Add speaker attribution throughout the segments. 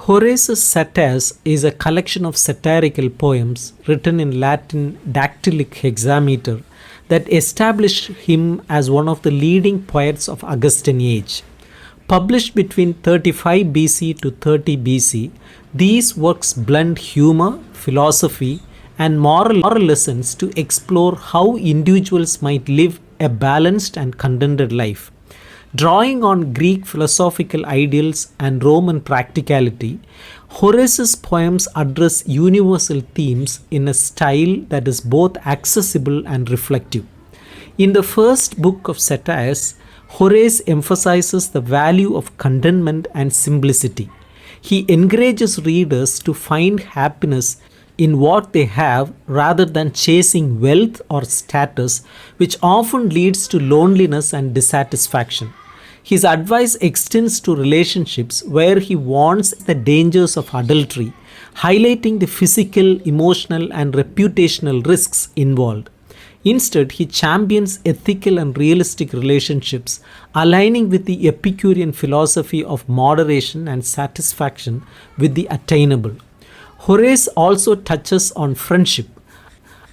Speaker 1: Horace's Satires is a collection of satirical poems written in Latin dactylic hexameter that established him as one of the leading poets of Augustan age. Published between 35 BC to 30 BC, these works blend humor, philosophy, and moral lessons to explore how individuals might live a balanced and contented life. Drawing on Greek philosophical ideals and Roman practicality, Horace's poems address universal themes in a style that is both accessible and reflective. In the first book of Satires, Horace emphasizes the value of contentment and simplicity. He encourages readers to find happiness in what they have rather than chasing wealth or status, which often leads to loneliness and dissatisfaction. His advice extends to relationships where he warns the dangers of adultery, highlighting the physical, emotional, and reputational risks involved. Instead, he champions ethical and realistic relationships, aligning with the Epicurean philosophy of moderation and satisfaction with the attainable. Horace also touches on friendship,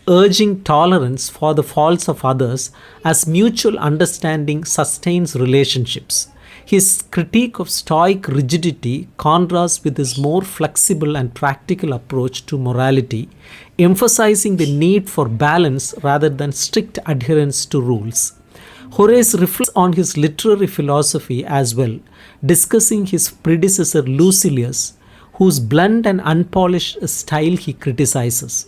Speaker 1: urging tolerance for the faults of others as mutual understanding sustains relationships. His critique of Stoic rigidity contrasts with his more flexible and practical approach to morality, emphasizing the need for balance rather than strict adherence to rules. Horace reflects on his literary philosophy as well, discussing his predecessor Lucilius, whose blunt and unpolished style he criticizes.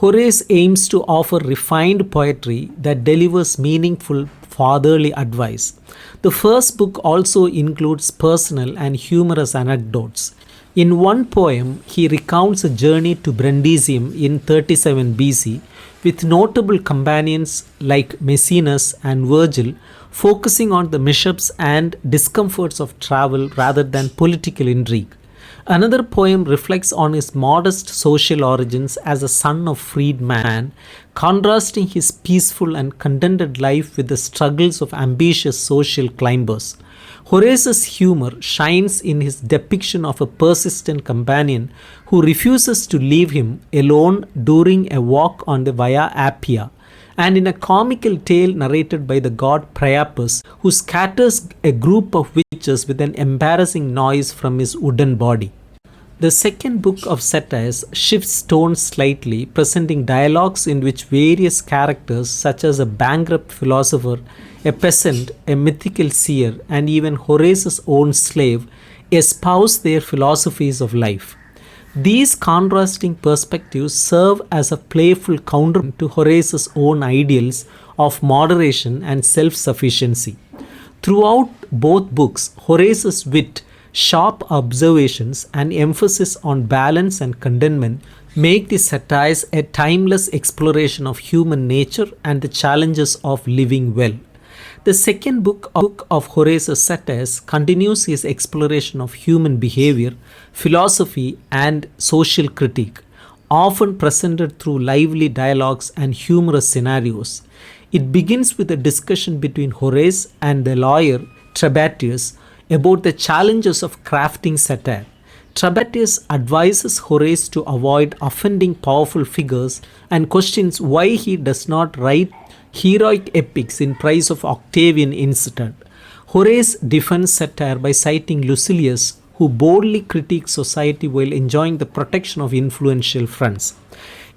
Speaker 1: Horace aims to offer refined poetry that delivers meaningful fatherly advice. The first book also includes personal and humorous anecdotes. In one poem, he recounts a journey to Brundisium in 37 BC with notable companions like Maecenas and Virgil, focusing on the mishaps and discomforts of travel rather than political intrigue. Another poem reflects on his modest social origins as a son of freedman, contrasting his peaceful and contented life with the struggles of ambitious social climbers. Horace's humor shines in his depiction of a persistent companion who refuses to leave him alone during a walk on the Via Appia, and in a comical tale narrated by the god Priapus, who scatters a group of witches with an embarrassing noise from his wooden body. The second book of Satires shifts tone slightly, presenting dialogues in which various characters, such as a bankrupt philosopher, a peasant, a mythical seer, and even Horace's own slave, espouse their philosophies of life. These contrasting perspectives serve as a playful counter to Horace's own ideals of moderation and self sufficiency. Throughout both books, Horace's wit, sharp observations, and emphasis on balance and contentment make the satires a timeless exploration of human nature and the challenges of living well. The second book of Horace's Satires continues his exploration of human behavior, philosophy, and social critique, often presented through lively dialogues and humorous scenarios. It begins with a discussion between Horace and the lawyer Trebatius about the challenges of crafting satire. Trebatius advises Horace to avoid offending powerful figures and questions why he does not write heroic epics in praise of Octavian instead. Horace defends satire by citing Lucilius, who boldly critiques society while enjoying the protection of influential friends.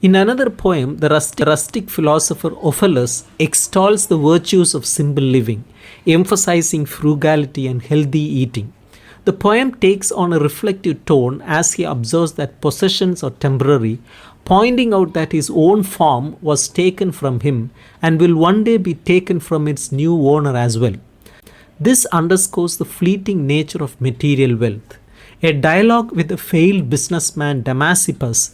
Speaker 1: In another poem, the rustic philosopher Ophelus extols the virtues of simple living, emphasizing frugality and healthy eating. The poem takes on a reflective tone as he observes that possessions are temporary, pointing out that his own form was taken from him and will one day be taken from its new owner as well. This underscores the fleeting nature of material wealth. A dialogue with the failed businessman Damasippus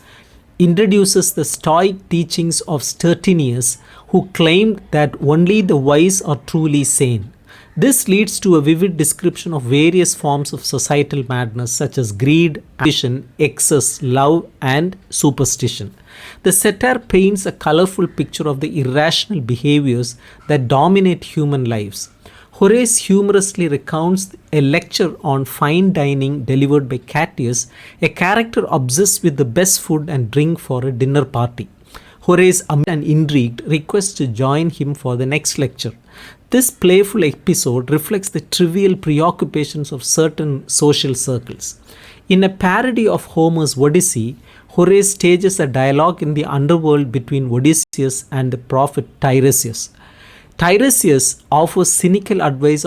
Speaker 1: introduces the Stoic teachings of Stertinius, who claimed that only the wise are truly sane. This leads to a vivid description of various forms of societal madness such as greed, ambition, excess, love, and superstition. The satire paints a colorful picture of the irrational behaviors that dominate human lives. Horace humorously recounts a lecture on fine dining delivered by Catius, a character obsessed with the best food and drink for a dinner party. Horace, amused and intrigued, requests to join him for the next lecture. This playful episode reflects the trivial preoccupations of certain social circles. In a parody of Homer's Odyssey, Horace stages a dialogue in the underworld between Odysseus and the prophet Tiresias. Tiresias offers cynical advice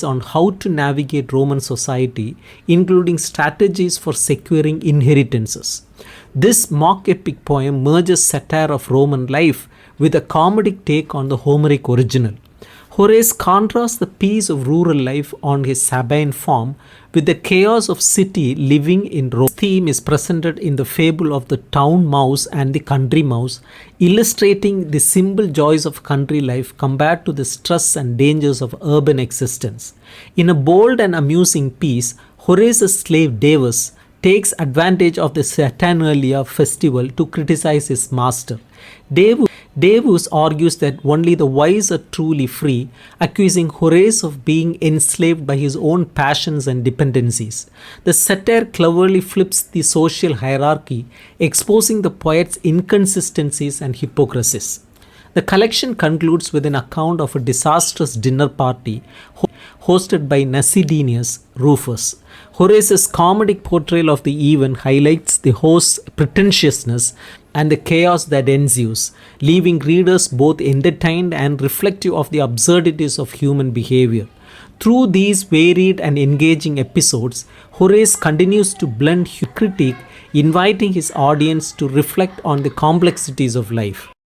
Speaker 1: on how to navigate Roman society, including strategies for securing inheritances. This mock epic poem merges satire of Roman life with a comedic take on the Homeric original. Horace contrasts the peace of rural life on his Sabine farm with the chaos of city living in Rome. This theme is presented in the fable of the town mouse and the country mouse, illustrating the simple joys of country life compared to the stress and dangers of urban existence. In a bold and amusing piece, Horace's slave Davus takes advantage of the Saturnalia festival to criticize his master. Davus argues that only the wise are truly free, accusing Horace of being enslaved by his own passions and dependencies. The satire cleverly flips the social hierarchy, exposing the poet's inconsistencies and hypocrisies. The collection concludes with an account of a disastrous dinner party hosted by Nasidinius Rufus. Horace's comedic portrayal of the event highlights the host's pretentiousness and the chaos that ensues, leaving readers both entertained and reflective of the absurdities of human behavior. Through these varied and engaging episodes, Horace continues to blend critique, inviting his audience to reflect on the complexities of life.